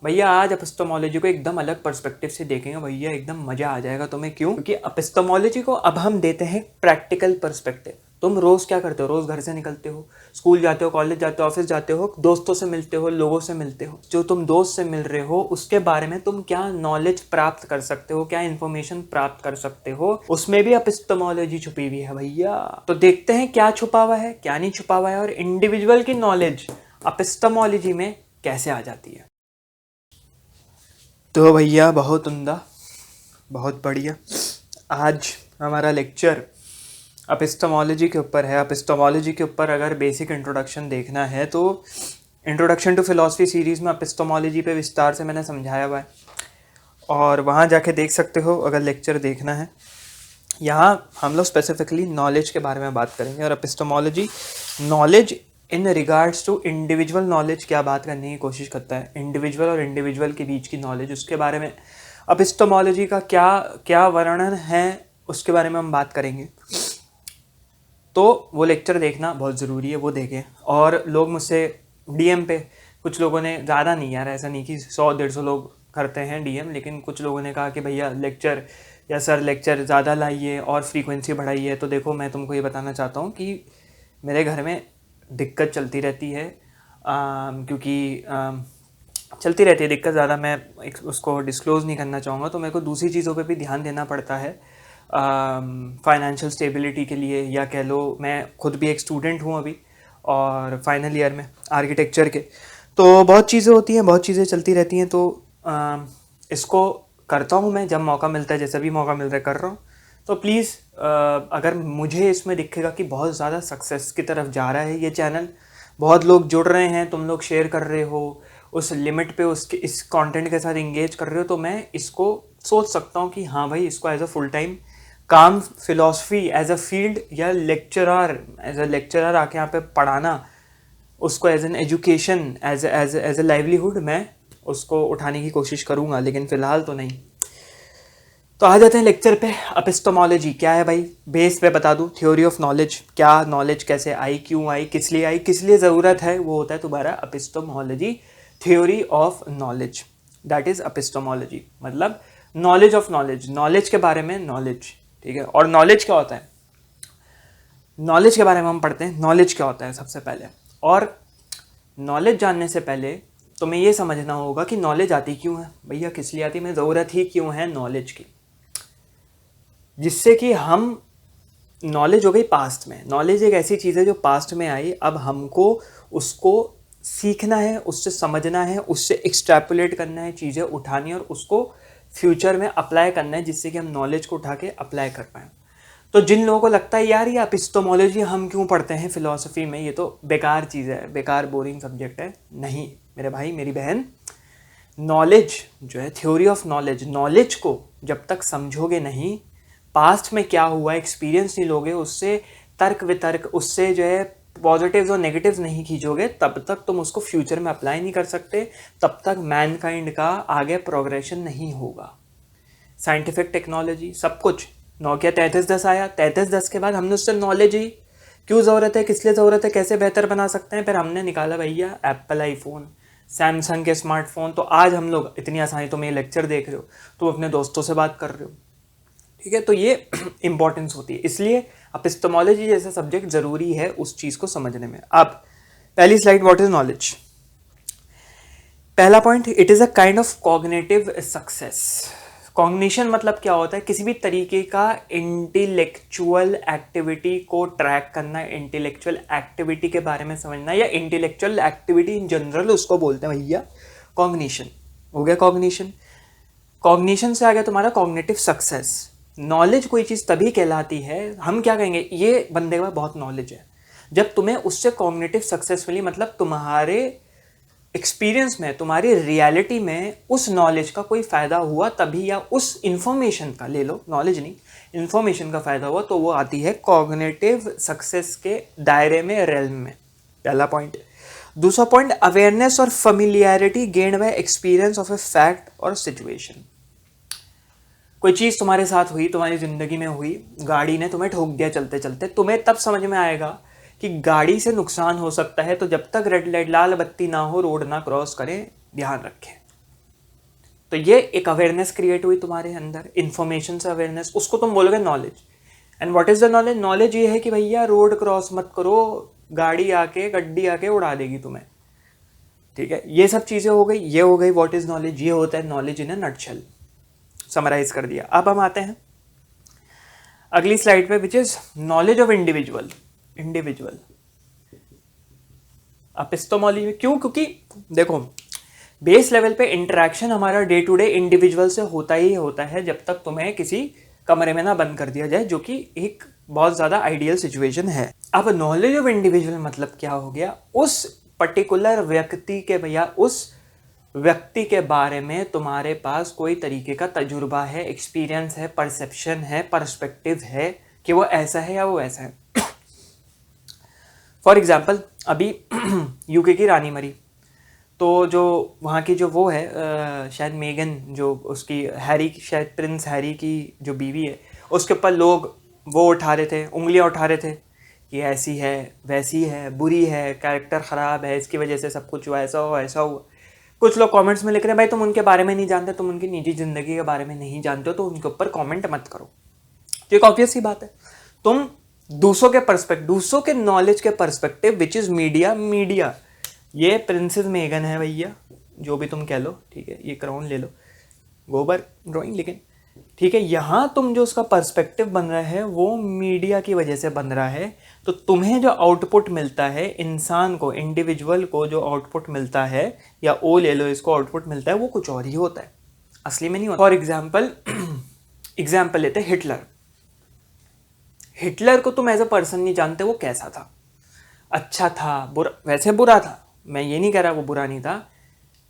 भैया आज एपिस्टोमोलॉजी को एकदम अलग पर्सपेक्टिव से देखेंगे भैया, एकदम मजा आ जाएगा तुम्हें। क्यों? क्योंकि एपिस्टोमोलॉजी को अब हम देते हैं प्रैक्टिकल पर्सपेक्टिव। तुम रोज क्या करते हो? रोज घर से निकलते हो, स्कूल जाते हो, कॉलेज जाते हो, ऑफिस जाते हो, दोस्तों से मिलते हो, लोगों से मिलते हो। जो तुम दोस्त से मिल रहे हो उसके बारे में तुम क्या नॉलेज प्राप्त कर सकते हो, क्या इन्फॉर्मेशन प्राप्त कर सकते हो, उसमें भी एपिस्टोमोलॉजी छुपी हुई है भैया। तो देखते हैं क्या छुपा हुआ है, क्या नहीं छुपा हुआ है, और इंडिविजुअल की नॉलेज एपिस्टोमोलॉजी में कैसे आ जाती है। तो भैया बहुत उम्दा, बहुत बढ़िया। आज हमारा लेक्चर एपिस्टेमोलॉजी के ऊपर है। एपिस्टेमोलॉजी के ऊपर अगर बेसिक इंट्रोडक्शन देखना है तो इंट्रोडक्शन टू फिलॉसफी सीरीज़ में एपिस्टेमोलॉजी पे विस्तार से मैंने समझाया हुआ है, और वहाँ जाके देख सकते हो अगर लेक्चर देखना है। यहाँ हम लोग स्पेसिफिकली नॉलेज के बारे में बात करेंगे, और epistemology knowledge in regards to individual knowledge क्या बात करने की कोशिश करता है, इंडिविजुअल और इंडिविजुअल के बीच की नॉलेज, उसके बारे में एपिस्टेमोलॉजी का क्या क्या वर्णन है उसके बारे में हम बात करेंगे। तो वो लेक्चर देखना बहुत ज़रूरी है, वो देखें। और लोग मुझसे डीएम पे, कुछ लोगों ने, ज़्यादा नहीं यार, ऐसा नहीं कि 100-150 लोग करते हैं डीएम, लेकिन कुछ लोगों ने कहा कि भैया लेक्चर या सर लेक्चर ज़्यादा लाइए और फ्रीक्वेंसी बढ़ाइए। तो देखो, मैं तुमको ये बताना चाहता हूँ कि मेरे घर में दिक्कत चलती रहती है, क्योंकि चलती रहती है दिक्कत, ज़्यादा मैं उसको डिस्क्लोज़ नहीं करना चाहूँगा। तो मेरे को दूसरी चीज़ों पे भी ध्यान देना पड़ता है फाइनेंशियल स्टेबिलिटी के लिए, या कह लो मैं खुद भी एक स्टूडेंट हूँ अभी, और फाइनल ईयर में आर्किटेक्चर के। तो बहुत चीज़ें होती हैं, बहुत चीज़ें चलती रहती हैं। तो इसको करता हूँ मैं जब मौका मिलता है, जैसा भी मौका मिल रहा है कर रहा हूँ। तो प्लीज़ अगर मुझे इसमें दिखेगा कि बहुत ज़्यादा सक्सेस की तरफ जा रहा है ये चैनल, बहुत लोग जुड़ रहे हैं, तुम लोग शेयर कर रहे हो उस लिमिट पे, उसके इस कंटेंट के साथ इंगेज कर रहे हो, तो मैं इसको सोच सकता हूँ कि हाँ भाई, इसको एज अ फुल टाइम काम, फिलॉसफी एज अ फील्ड, या लेक्चरर आके यहाँ पे पढ़ाना, उसको as an education, as a livelihood मैं उसको उठाने की कोशिश करूँगा, लेकिन फ़िलहाल तो नहीं। तो आ जाते हैं लेक्चर पे। एपिस्टेमोलॉजी क्या है भाई, बेस पे बता दूं। थ्योरी ऑफ नॉलेज, क्या नॉलेज कैसे आई, क्यों आई, किस लिए आई, किस लिए ज़रूरत है, वो होता है तुम्हारा epistemology. Theory of knowledge, that is epistemology, मतलब नॉलेज ऑफ नॉलेज, नॉलेज के बारे में नॉलेज, ठीक है। और नॉलेज क्या होता है, नॉलेज के बारे में हम पढ़ते हैं। नॉलेज क्या होता है सबसे पहले, और नॉलेज जानने से पहले तुम्हें ये समझना होगा कि नॉलेज आती क्यों है भैया, किस लिए आती है, ज़रूरत ही क्यों है नॉलेज की, जिससे कि हम, नॉलेज हो गई पास्ट में। नॉलेज एक ऐसी चीज़ है जो पास्ट में आई, अब हमको उसको सीखना है, उससे समझना है, उससे एक्सट्रैपुलेट करना है, चीज़ें उठानी है और उसको फ्यूचर में अप्लाई करना है, जिससे कि हम नॉलेज को उठा के अप्लाई कर पाएँ। तो जिन लोगों को लगता है यार ये एपिस्टेमोलॉजी हम क्यों पढ़ते हैं फिलॉसफी में, ये तो बेकार चीज़ है, बेकार बोरिंग सब्जेक्ट है, नहीं मेरे भाई मेरी बहन। नॉलेज जो है, थ्योरी ऑफ नॉलेज, नॉलेज को जब तक समझोगे नहीं, पास्ट में क्या हुआ एक्सपीरियंस नहीं लोगे, उससे तर्क वितर्क, उससे जो है पॉजिटिव्स और नेगेटिव्स नहीं खींचोगे, तब तक तुम उसको फ्यूचर में अप्लाई नहीं कर सकते, तब तक मैनकाइंड का आगे प्रोग्रेशन नहीं होगा। साइंटिफिक टेक्नोलॉजी सब कुछ, नोकिया 3310 आया, 3310 के बाद हमने उससे नॉलेज ही, क्यों ज़रूरत है, किस लिए ज़रूरत है, कैसे बेहतर बना सकते हैं, फिर हमने निकाला भैया एप्पल आईफोन, सैमसंग के स्मार्टफोन। तो आज हम लोग इतनी आसानी, तुम ये लेक्चर देख रहे हो, तुम अपने दोस्तों से बात कर रहे हो, ठीक है। तो ये इंपॉर्टेंस होती है, इसलिए एपिस्टेमोलॉजी जैसा सब्जेक्ट ज़रूरी है उस चीज़ को समझने में। अब पहली स्लाइड, व्हाट इज नॉलेज। पहला point, it is a kind of cognitive success. Cognition मतलब क्या होता है, किसी भी तरीके का इंटेलेक्चुअल एक्टिविटी को ट्रैक करना, इंटेलेक्चुअल एक्टिविटी के बारे में समझना, या इंटेलेक्चुअल एक्टिविटी इन जनरल उसको बोलते हैं भैया कॉग्निशन। हो गया कॉग्निशन। कॉग्निशन से आ गया तुम्हारा कॉग्निटिव सक्सेस। नॉलेज कोई चीज़ तभी कहलाती है, हम क्या कहेंगे, ये बंदे के पास बहुत नॉलेज है, जब तुम्हें उससे कॉग्निटिव सक्सेस मिली, मतलब तुम्हारे एक्सपीरियंस में, तुम्हारी रियलिटी में उस नॉलेज का कोई फ़ायदा हुआ तभी, या उस इन्फॉर्मेशन का, ले लो नॉलेज नहीं, इन्फॉर्मेशन का फ़ायदा हुआ, तो वो आती है कॉग्निटिव सक्सेस के दायरे में, रेल्म में। पहला पॉइंट। दूसरा पॉइंट, अवेयरनेस और familiarity gained by experience of a fact और सिचुएशन। कोई चीज़ तुम्हारे साथ हुई, तुम्हारी ज़िंदगी में हुई, गाड़ी ने तुम्हें ठोक दिया चलते चलते, तुम्हें तब समझ में आएगा कि गाड़ी से नुकसान हो सकता है, तो जब तक रेड लाइट, लाल बत्ती ना हो, रोड ना क्रॉस करें, ध्यान रखें। तो ये एक अवेयरनेस क्रिएट हुई तुम्हारे अंदर, इन्फॉर्मेशन से अवेयरनेस, उसको तुम बोलोगे knowledge. And what is the knowledge? Knowledge ये है कि भैया रोड क्रॉस मत करो, गाड़ी आके गड्डी आके उड़ा देगी तुम्हें, ठीक है। ये सब चीज़ें हो गई, ये हो गई व्हाट इज नॉलेज, ये होता है knowledge in a nutshell, summarize कर दिया। अब हम आते हैं अगली स्लाइड पे, which is knowledge of individual. Individual epistemology, क्यों? क्योंकि देखो बेस लेवल पे इंटरेक्शन हमारा डे टू डे इंडिविजुअल से होता ही होता है, जब तक तुम्हें किसी कमरे में ना बंद कर दिया जाए, जो कि एक बहुत ज़्यादा आइडियल सिचुएशन है। अब नॉलेज ऑफ इंडिविजुअल मतलब क्या हो गया? उस पर्टिकुलर व्यक्ति के, भैया उस व्यक्ति के बारे में तुम्हारे पास कोई तरीके का तजुर्बा है, एक्सपीरियंस है, परसेप्शन है, पर्सपेक्टिव है कि वो ऐसा है या वो ऐसा है। फॉर एग्जाम्पल अभी यूके की रानी मरी, तो जो वहाँ की जो वो है शायद मेगन, जो उसकी हैरी, शायद प्रिंस हैरी की जो बीवी है, उसके ऊपर लोग वो उठा रहे थे, उंगलियाँ उठा रहे थे कि ऐसी है, वैसी है, बुरी है, कैरेक्टर ख़राब है, इसकी वजह से सब कुछ हुआ, ऐसा हुआ, ऐसा हुआ। कुछ लोग कमेंट्स में लिख रहे हैं भाई तुम उनके बारे में नहीं जानते, तुम उनकी निजी ज़िंदगी के बारे में नहीं जानते हो, तो उनके ऊपर कमेंट मत करो। तो एक ऑब्वियस सी बात है, तुम दूसरों के पर्सपेक्टिव, दूसरों के नॉलेज के पर्सपेक्टिव, विच इज़ मीडिया, ये प्रिंसेस मेगन है भैया, जो भी तुम कह लो, ठीक है, ये क्राउन ले लो, गोबर ड्राइंग, लेकिन ठीक है, यहाँ तुम जो उसका पर्सपेक्टिव बन रहा है वो मीडिया की वजह से बन रहा है। तो तुम्हें जो आउटपुट मिलता है, इंसान को, इंडिविजुअल को जो आउटपुट मिलता है, या ओ ले लो इसको, आउटपुट मिलता है, वो कुछ और ही होता है, असली में नहीं होता। फॉर एग्जाम्पल लेते हिटलर। हिटलर को तुम एज अ पर्सन नहीं जानते वो कैसा था, अच्छा था, बुरा, वैसे बुरा था, मैं ये नहीं कह रहा वो बुरा नहीं था,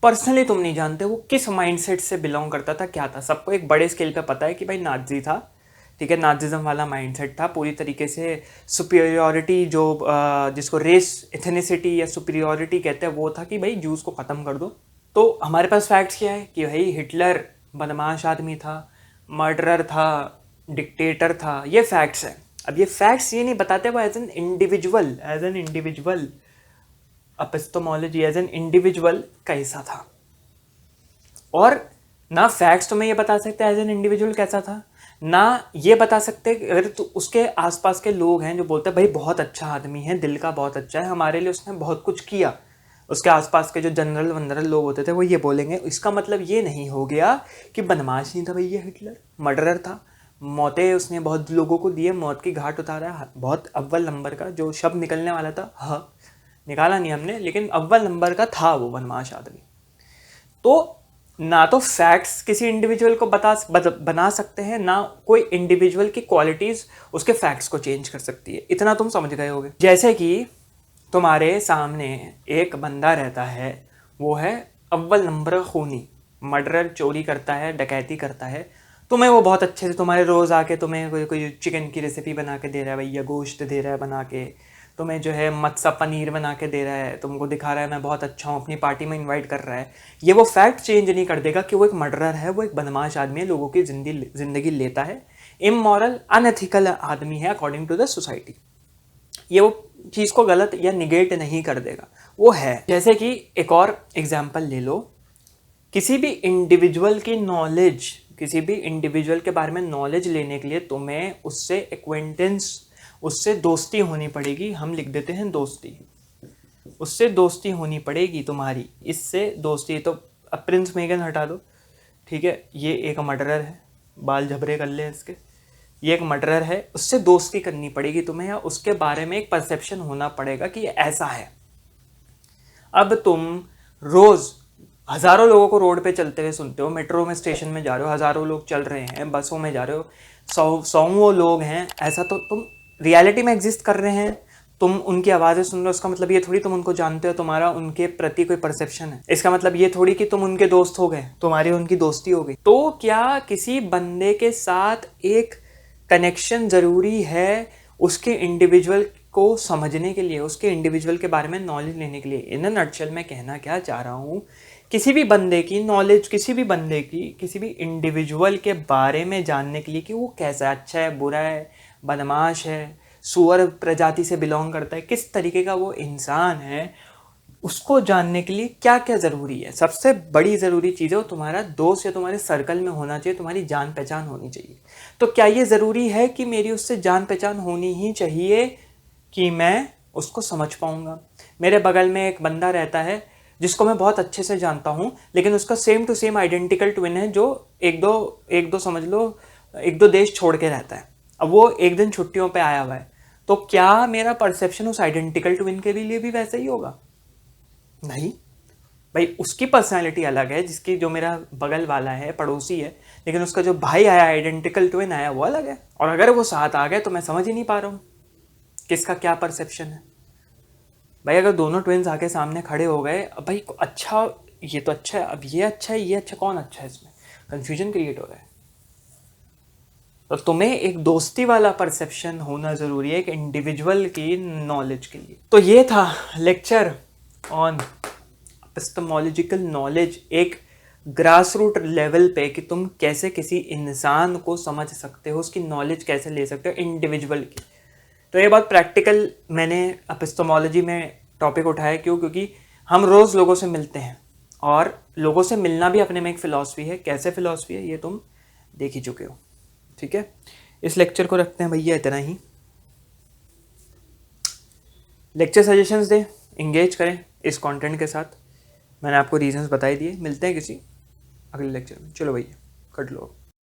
पर्सनली तुम नहीं जानते वो किस माइंडसेट से बिलोंग करता था, क्या था। सबको एक बड़े स्केल पे पता है कि भाई नाजी था, ठीक है, नाजिज्म वाला माइंडसेट था, पूरी तरीके से सुपीरियॉरिटी, जो जिसको रेस एथेनिसिटी या सुपीरियॉरिटी कहते हैं, वो था कि भाई जूस को ख़त्म कर दो। तो हमारे पास फैक्ट्स क्या है कि भाई हिटलर बदमाश आदमी था, मर्डरर था, डिक्टेटर था, ये फैक्ट्स हैं। अब ये फैक्ट्स ये नहीं बताते वो as an individual epistemology, as an individual कैसा था। और ना फैक्ट्स तुम्हें ये बता सकते एज एन इंडिविजुअल कैसा था, ना ये बता सकते अगर तो उसके आसपास के लोग हैं जो बोलते हैं भाई बहुत अच्छा आदमी है, दिल का बहुत अच्छा है, हमारे लिए उसने बहुत कुछ किया, उसके आसपास के जो जनरल लोग होते थे वो ये बोलेंगे। इसका मतलब ये नहीं हो गया कि बदमाश नहीं था भैया, हिटलर मर्डरर था, मौतें उसने बहुत लोगों को दिए, मौत की घाट उतारा, बहुत अव्वल नंबर का जो शब्द निकलने वाला था, हाँ निकाला नहीं हमने, लेकिन अव्वल नंबर का था वो बदमाश आदमी। तो ना तो फैक्ट्स किसी इंडिविजुअल को बना सकते हैं, ना कोई इंडिविजुअल की क्वालिटीज़ उसके फैक्ट्स को चेंज कर सकती है। इतना तुम समझ गए होगे। जैसे कि तुम्हारे सामने एक बंदा रहता है, वो है अव्वल नंबर खूनी, मर्डरर, चोरी करता है, डकैती करता है, तुम्हें वो बहुत अच्छे से तुम्हारे रोज़ आके तुम्हें कोई चिकन की रेसिपी बना के दे रहा है भैया, गोश्त दे रहा है बना के, तुम्हें जो है मत्सा पनीर बना के दे रहा है, तुमको दिखा रहा है मैं बहुत अच्छा हूँ, अपनी पार्टी में इनवाइट कर रहा है। ये वो फैक्ट चेंज नहीं कर देगा कि वो एक मर्डरर है, वो एक बदमाश आदमी है, लोगों की जिंदगी लेता है, इमोरल अनएथिकल आदमी है अकॉर्डिंग टू द सोसाइटी। ये वो चीज़ को गलत या निगेट नहीं कर देगा, वो है। जैसे कि एक और एग्जाम्पल ले लो, किसी भी इंडिविजुअल की नॉलेज, किसी भी इंडिविजुअल के बारे में नॉलेज लेने के लिए तुम्हें उससे एक्वेंटेंस, उससे दोस्ती होनी पड़ेगी। हम लिख देते हैं दोस्ती, उससे दोस्ती होनी पड़ेगी तुम्हारी, इससे दोस्ती। तो अब प्रिंस मेगन हटा दो, ठीक है, ये एक मर्डरर है, बाल झबरे कर ले इसके, ये एक मर्डरर है, उससे दोस्ती करनी पड़ेगी तुम्हें, या उसके बारे में एक परसेप्शन होना पड़ेगा कि ऐसा है। अब तुम रोज़ हज़ारों लोगों को रोड पे चलते हुए सुनते हो, मेट्रो में स्टेशन में जा रहे हो, हज़ारों लोग चल रहे हैं, बसों में जा रहे हो, सौों लोग हैं, ऐसा तो तुम रियलिटी में एग्जिस्ट कर रहे हैं, तुम उनकी आवाज़ें सुन रहे हो। इसका मतलब ये थोड़ी तुम उनको जानते हो, तुम्हारा उनके प्रति कोई परसेप्शन है। इसका मतलब ये थोड़ी कि तुम उनके दोस्त हो गए, तुम्हारी उनकी दोस्ती हो गई। तो क्या किसी बंदे के साथ एक कनेक्शन ज़रूरी है उसके इंडिविजुअल को समझने के लिए, उसके इंडिविजुअल के बारे में नॉलेज लेने के लिए? इन अ नटशेल मैं कहना क्या चाह रहा हूँ, किसी भी बंदे की नॉलेज, किसी भी बंदे की, किसी भी इंडिविजुअल के बारे में जानने के लिए कि वो कैसा, अच्छा है, बुरा है, बदमाश है, सुअर प्रजाति से बिलोंग करता है, किस तरीके का वो इंसान है, उसको जानने के लिए क्या क्या ज़रूरी है। सबसे बड़ी ज़रूरी चीज़ है वो तुम्हारा दोस्त या तुम्हारे सर्कल में होना चाहिए, तुम्हारी जान पहचान होनी चाहिए। तो क्या ये ज़रूरी है कि मेरी उससे जान पहचान होनी ही चाहिए कि मैं उसको समझ पाऊँगा? मेरे बगल में एक बंदा रहता है जिसको मैं बहुत अच्छे से जानता हूँ, लेकिन उसका same to same identical twin है जो एक दो समझ लो एक दो देश छोड़ के रहता है। अब वो एक दिन छुट्टियों पे आया हुआ है, तो क्या मेरा परसेप्शन उस आइडेंटिकल ट्विन के लिए भी वैसा ही होगा? नहीं भाई, उसकी पर्सनालिटी अलग है, जिसकी जो मेरा बगल वाला है, पड़ोसी है, लेकिन उसका जो भाई आया, आइडेंटिकल ट्विन आया, वो अलग है। और अगर वो साथ आ गए तो मैं समझ ही नहीं पा रहा हूँ किसका क्या परसेप्शन है। भाई अगर दोनों ट्विन्स आके सामने खड़े हो गए, अब भाई अच्छा ये तो अच्छा है, अब ये अच्छा है, ये अच्छा, कौन अच्छा है, इसमें कंफ्यूजन क्रिएट हो रहा है। तो तुम्हें एक दोस्ती वाला परसेप्शन होना ज़रूरी है एक इंडिविजुअल की नॉलेज के लिए। तो ये था लेक्चर ऑन एपिस्टेमोलॉजिकल नॉलेज, एक ग्रास रूट लेवल पे कि तुम कैसे किसी इंसान को समझ सकते हो, उसकी नॉलेज कैसे ले सकते हो इंडिविजुअल की। तो ये बहुत प्रैक्टिकल मैंने एपिस्टेमोलॉजी में टॉपिक उठाया। क्यों? क्योंकि हम रोज़ लोगों से मिलते हैं और लोगों से मिलना भी अपने में एक फ़िलॉसफी है। कैसे फ़िलॉसफी है ये तुम देख ही चुके हो। ठीक है, इस लेक्चर को रखते हैं भैया इतना ही। लेक्चर सजेशंस दें, इंगेज करें इस कंटेंट के साथ। मैंने आपको रीजंस बता ही दिए। मिलते हैं किसी अगले लेक्चर में। चलो भैया कट लो।